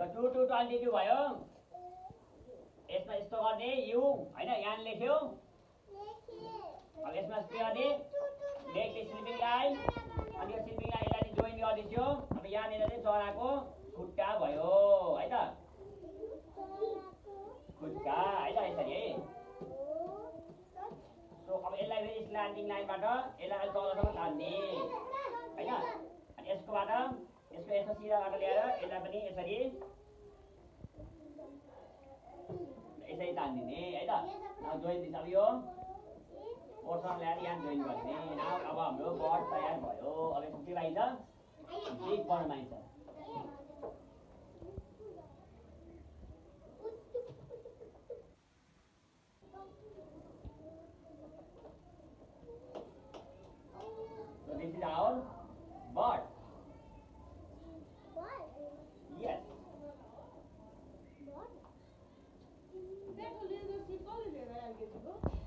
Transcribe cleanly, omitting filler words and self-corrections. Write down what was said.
ल 2 to 22 भयो। यसमा यस्तो गर्ने यु हैन यहाँ लेख्यो। अब यसमा के गर्ने मेक द स्लिपिङ लाइन अनि यो स्लिपिङ लाइनलाई जोइन गर्दिछु। अब यहाँनिर चाहिँ चराको खुट्टा भयो है त खुट्टा है त यसरी है। सो अब यसलाई फेरि स्ल्यान्डिङ लाइनबाट यसलाई तलसम्म तान्ने हैन अनि यसको यस्तो सिधाबाट ल्याएर यसलाई पनि यसरी यसरी तान्दिने है त। जोइन दिन्छ अब यो ओरसँग ल्याएर यहाँ जोइन गर्ने। अब हाम्रो बर्ड तयार भयो। अब यसको के पाइन्छ बिग बर्ड पाइन्छ। So this is our bird. Yes. That little seed, all is there.